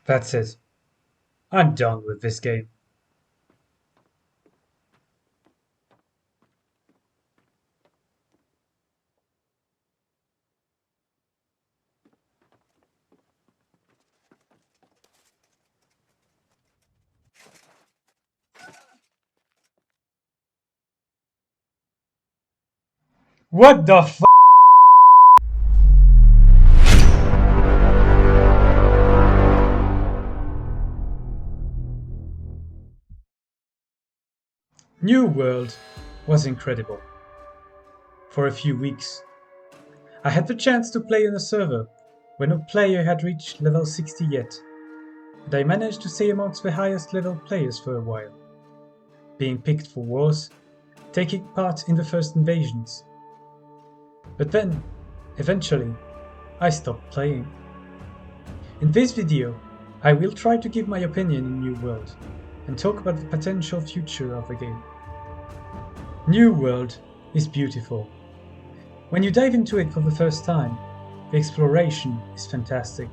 That's it. I'm done with this game. What the f? New World was incredible. For a few weeks, I had the chance to play on a server where no player had reached level 60 yet, and I managed to stay amongst the highest level players for a while, being picked for wars, taking part in the first invasions. But then, eventually, I stopped playing. In this video, I will try to give my opinion in New World and talk about the potential future of the game. New World is beautiful. When you dive into it for the first time, the exploration is fantastic.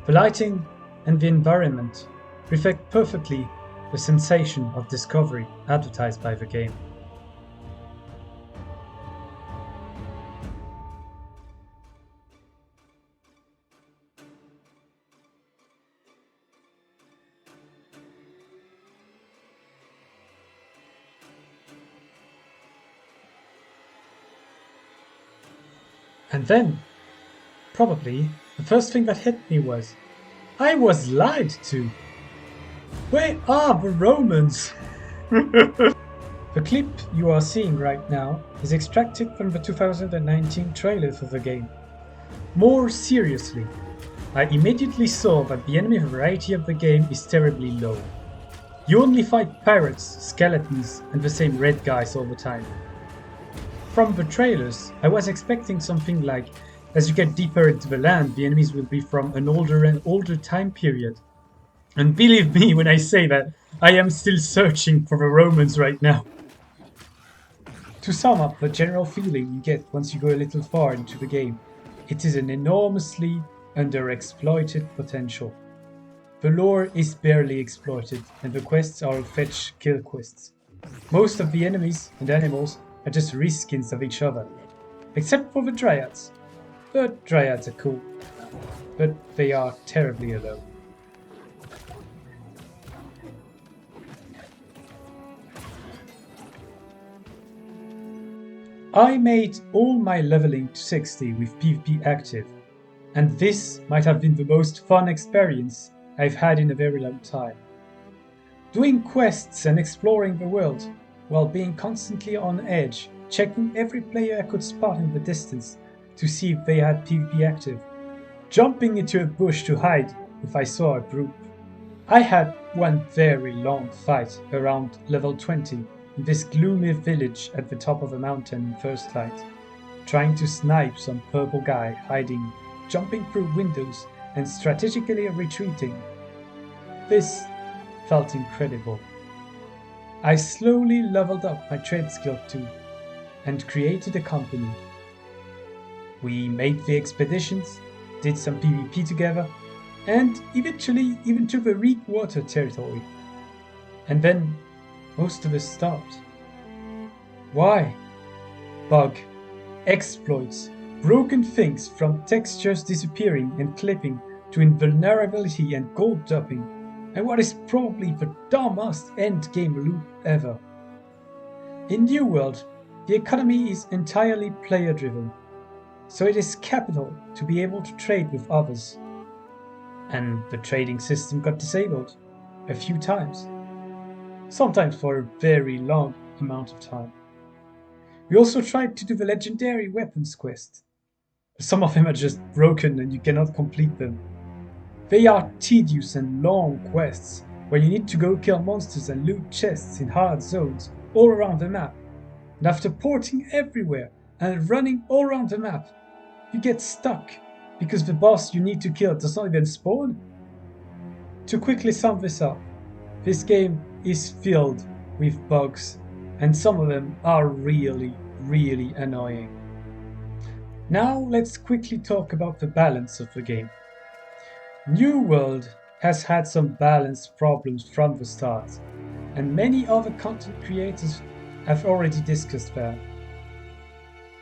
The lighting and the environment reflect perfectly the sensation of discovery advertised by the game. And then, probably, the first thing that hit me was, I was lied to! Where are the Romans? The clip you are seeing right now is extracted from the 2019 trailer for the game. More seriously, I immediately saw that the enemy variety of the game is terribly low. You only fight pirates, skeletons, and the same red guys all the time. From the trailers, I was expecting something like, as you get deeper into the land, the enemies will be from an older and older time period. And believe me when I say that, I am still searching for the Romans right now. To sum up the general feeling you get once you go a little far into the game, it is an enormously underexploited potential. The lore is barely exploited, and the quests are fetch kill quests. Most of the enemies and animals are just reskins of each other, except for the dryads. The dryads are cool, but they are terribly alone. I made all my leveling to 60 with PvP active, and this might have been the most fun experience I've had in a very long time. Doing quests and exploring the world, while being constantly on edge, checking every player I could spot in the distance to see if they had PvP active, jumping into a bush to hide if I saw a group. I had one very long fight around level 20 in this gloomy village at the top of a mountain in first light, trying to snipe some purple guy hiding, jumping through windows and strategically retreating. This felt incredible. I slowly leveled up my trade skill too, and created a company. We made the expeditions, did some PvP together, and eventually even to the Reek Water territory. And then most of us stopped. Why? Bug, exploits, broken things from textures disappearing and clipping to invulnerability and gold dumping, and what is probably the dumbest endgame loop ever. In New World, the economy is entirely player driven, so it is capital to be able to trade with others. And the trading system got disabled a few times, sometimes for a very long amount of time. We also tried to do the legendary weapons quest. Some of them are just broken and you cannot complete them. They are tedious and long quests where you need to go kill monsters and loot chests in hard zones all around the map. And after porting everywhere and running all around the map, you get stuck because the boss you need to kill does not even spawn. To quickly sum this up, this game is filled with bugs, and some of them are really, really annoying. Now let's quickly talk about the balance of the game. New World has had some balance problems from the start, and many other content creators have already discussed that.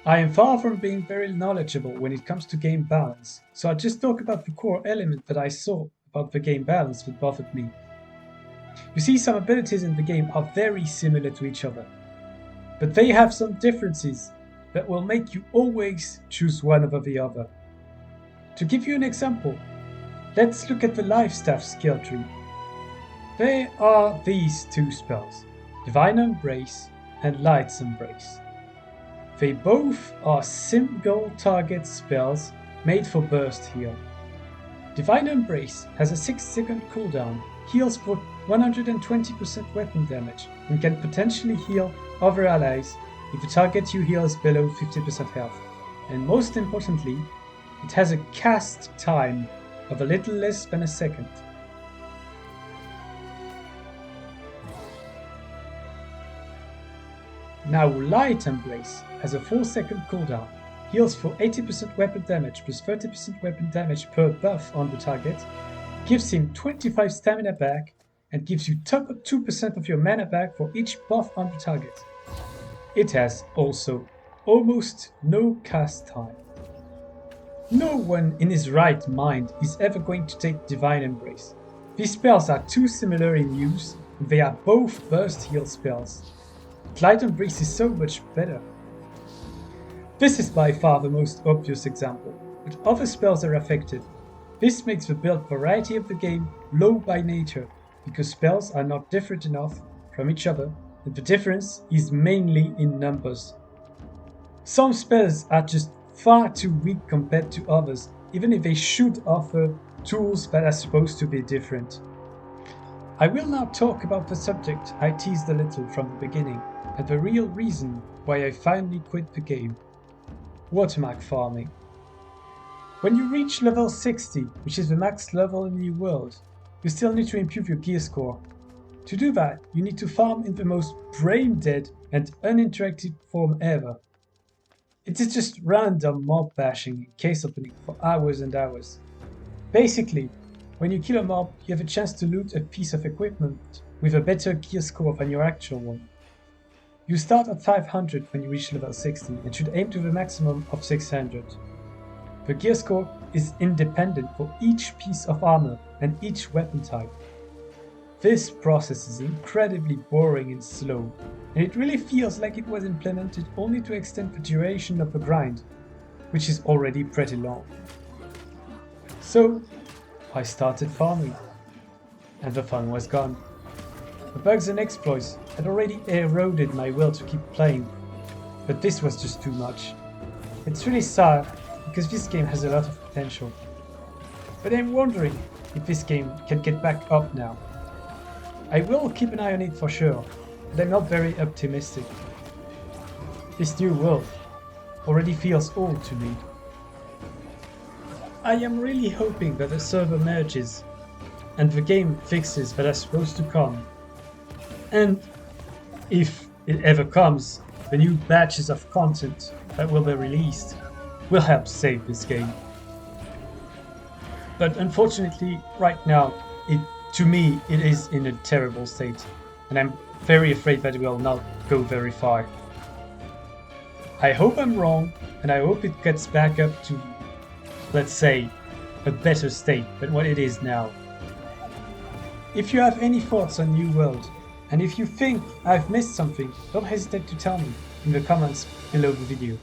I am far from being very knowledgeable when it comes to game balance, so I'll just talk about the core element that I saw about the game balance that bothered me. You see, some abilities in the game are very similar to each other, but they have some differences that will make you always choose one over the other. To give you an example, let's look at the Life Staff skill tree. There are these two spells, Divine Embrace and Light's Embrace. They both are single target spells made for burst heal. Divine Embrace has a 6-second cooldown, heals for 120% weapon damage, and can potentially heal other allies if the target you heal is below 50% health. And most importantly, it has a cast time of a little less than a second. Now Light Embrace has a 4-second cooldown, heals for 80% weapon damage plus 30% weapon damage per buff on the target, gives him 25 stamina back, and gives you 2% of your mana back for each buff on the target. It has also almost no cast time. No one in his right mind is ever going to take Divine Embrace. These spells are too similar in use, and they are both burst heal spells. Light Embrace is so much better. This is by far the most obvious example, but other spells are affected. This makes the build variety of the game low by nature, because spells are not different enough from each other, and the difference is mainly in numbers. Some spells are just far too weak compared to others, even if they should offer tools that are supposed to be different. I will now talk about the subject I teased a little from the beginning, and the real reason why I finally quit the game. Watermark farming. When you reach level 60, which is the max level in New World, you still need to improve your gear score. To do that, you need to farm in the most brain-dead and uninteractive form ever. It is just random mob bashing in case opening for hours and hours. Basically, when you kill a mob, you have a chance to loot a piece of equipment with a better gear score than your actual one. You start at 500 when you reach level 60 and should aim to the maximum of 600. The gear score is independent for each piece of armor and each weapon type. This process is incredibly boring and slow, and it really feels like it was implemented only to extend the duration of the grind, which is already pretty long. So, I started farming, and the fun was gone. The bugs and exploits had already eroded my will to keep playing, but this was just too much. It's really sad, because this game has a lot of potential. But I'm wondering if this game can get back up now. I will keep an eye on it for sure, but I'm not very optimistic. This new world already feels old to me. I am really hoping that the server merges and the game fixes that are supposed to come. And if it ever comes, the new batches of content that will be released will help save this game. But unfortunately, right now, to me, it is in a terrible state, and I'm very afraid that it will not go very far. I hope I'm wrong, and I hope it gets back up to, let's say, a better state than what it is now. If you have any thoughts on New World, and if you think I've missed something, don't hesitate to tell me in the comments below the video.